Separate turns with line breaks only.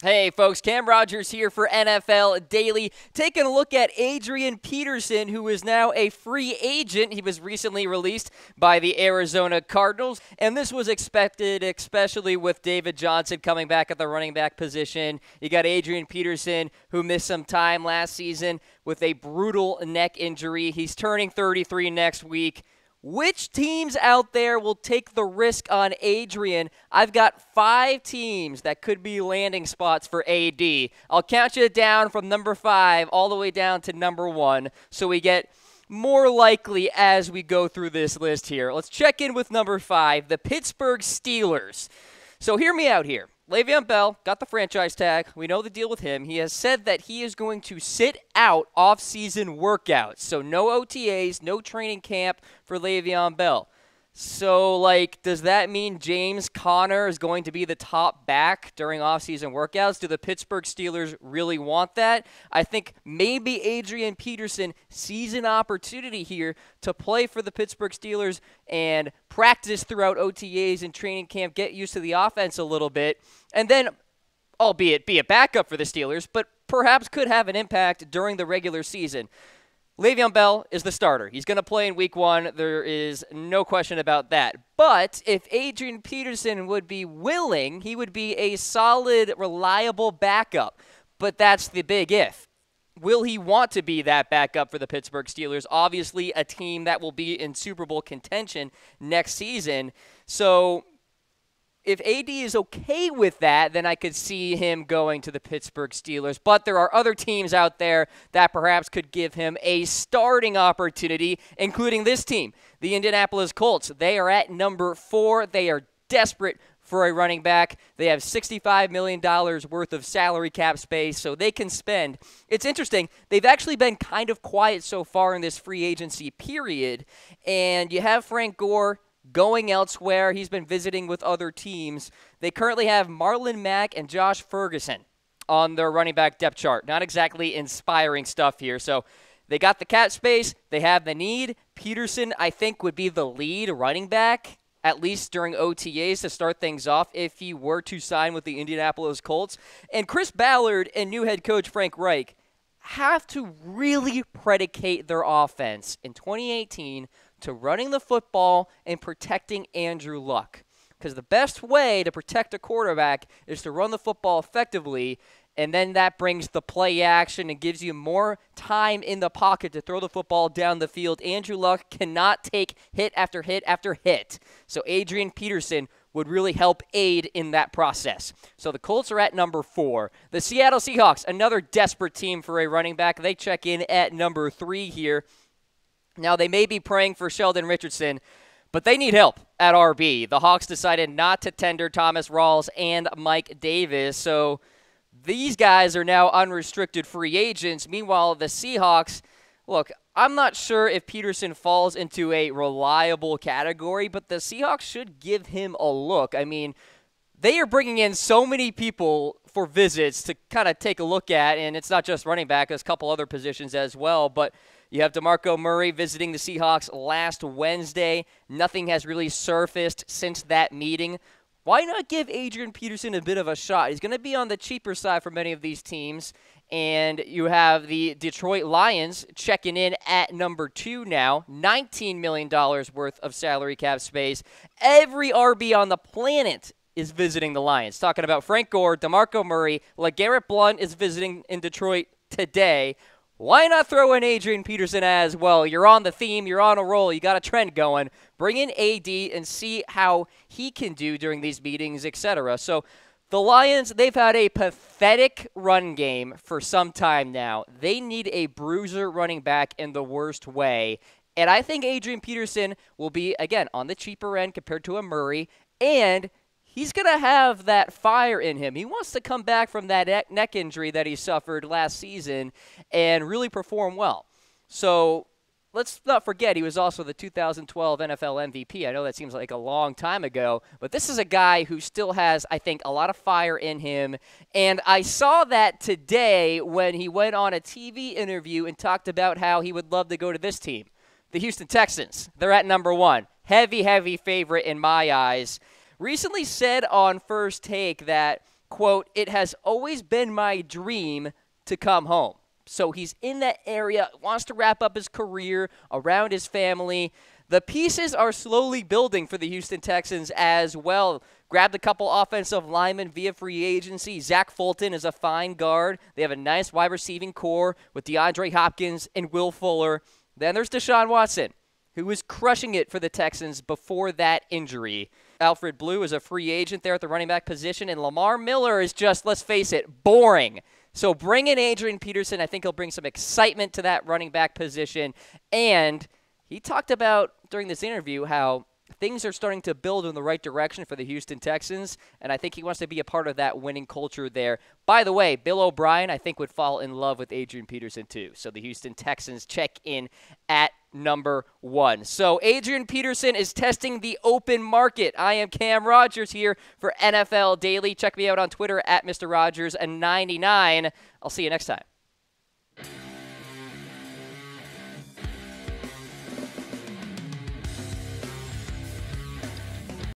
Hey folks, Cam Rogers here for NFL Daily, taking a look at Adrian Peterson, who is now a free agent. He was recently released by the Arizona Cardinals, and this was expected, especially with David Johnson coming back at the running back position. You got Adrian Peterson, who missed some time last season with a brutal neck injury. He's turning 33 next week. Which teams out there will take the risk on Adrian? I've got 5 teams that could be landing spots for AD. I'll count you down from number 5 all the way down to number 1, so we get more likely as we go through this list here. Let's check in with number 5, the Pittsburgh Steelers. So hear me out here. Le'Veon Bell got the franchise tag. We know the deal with him. He has said that he is going to sit out off-season workouts. So no OTAs, no training camp for Le'Veon Bell. So, does that mean James Conner is going to be the top back during off-season workouts? Do the Pittsburgh Steelers really want that? I think maybe Adrian Peterson sees an opportunity here to play for the Pittsburgh Steelers and practice throughout OTAs and training camp, get used to the offense a little bit, and then, albeit be a backup for the Steelers, but perhaps could have an impact during the regular season. Le'Veon Bell is the starter. He's going to play in Week 1. There is no question about that. But if Adrian Peterson would be willing, he would be a solid, reliable backup. But that's the big if. Will he want to be that backup for the Pittsburgh Steelers? Obviously, a team that will be in Super Bowl contention next season. So if AD is okay with that, then I could see him going to the Pittsburgh Steelers. But there are other teams out there that perhaps could give him a starting opportunity, including this team, the Indianapolis Colts. They are at number 4. They are desperate for a running back. They have $65 million worth of salary cap space, so they can spend. It's interesting. They've actually been kind of quiet so far in this free agency period, and you have Frank Gore going elsewhere. He's been visiting with other teams. They currently have Marlon Mack and Josh Ferguson on their running back depth chart. Not exactly inspiring stuff here. So they got the cap space. They have the need. Peterson, I think, would be the lead running back, at least during OTAs to start things off if he were to sign with the Indianapolis Colts. And Chris Ballard and new head coach Frank Reich have to really predicate their offense in 2018 to running the football and protecting Andrew Luck. Because the best way to protect a quarterback is to run the football effectively, and then that brings the play action and gives you more time in the pocket to throw the football down the field. Andrew Luck cannot take hit after hit after hit. So Adrian Peterson would really help aid in that process. So the Colts are at number 4. The Seattle Seahawks, another desperate team for a running back. They check in at number 3 here. Now, they may be praying for Sheldon Richardson, but they need help at RB. The Hawks decided not to tender Thomas Rawls and Mike Davis, so these guys are now unrestricted free agents. Meanwhile, the Seahawks, look, I'm not sure if Peterson falls into a reliable category, but the Seahawks should give him a look. I mean, they are bringing in so many people for visits to kind of take a look at, and it's not just running back, there's a couple other positions as well, but you have DeMarco Murray visiting the Seahawks last Wednesday. Nothing has really surfaced since that meeting. Why not give Adrian Peterson a bit of a shot? He's going to be on the cheaper side for many of these teams. And you have the Detroit Lions checking in at number 2 now. $19 million worth of salary cap space. Every RB on the planet is visiting the Lions. Talking about Frank Gore, DeMarco Murray, LeGarrette Blount is visiting in Detroit today. Why not throw in Adrian Peterson as well? You're on the theme. You're on a roll. You got a trend going. Bring in AD and see how he can do during these meetings, etc. So the Lions, they've had a pathetic run game for some time now. They need a bruiser running back in the worst way. And I think Adrian Peterson will be, again, on the cheaper end compared to a Murray. And he's going to have that fire in him. He wants to come back from that neck injury that he suffered last season and really perform well. So let's not forget he was also the 2012 NFL MVP. I know that seems like a long time ago, but this is a guy who still has, I think, a lot of fire in him. And I saw that today when he went on a TV interview and talked about how he would love to go to this team, the Houston Texans. They're at number 1. Heavy, heavy favorite in my eyes. Recently said on First Take that quote, "It has always been my dream to come home." So he's in that area, wants to wrap up his career around his family. The pieces are slowly building for the Houston Texans as well. Grabbed a couple offensive linemen via free agency. Zach Fulton is a fine guard. They have a nice wide receiving core with DeAndre Hopkins and Will Fuller. Then there's Deshaun Watson, who was crushing it for the Texans before that injury. Alfred Blue is a free agent there at the running back position, and Lamar Miller is just, let's face it, boring. So bring in Adrian Peterson. I think he'll bring some excitement to that running back position. And he talked about during this interview how things are starting to build in the right direction for the Houston Texans, and I think he wants to be a part of that winning culture there. By the way, Bill O'Brien, I think, would fall in love with Adrian Peterson too. So the Houston Texans check in at number 1. So Adrian Peterson is testing the open market. I am Cam Rogers here for NFL Daily. Check me out on Twitter at Mr. Rogers99. I'll see you next time.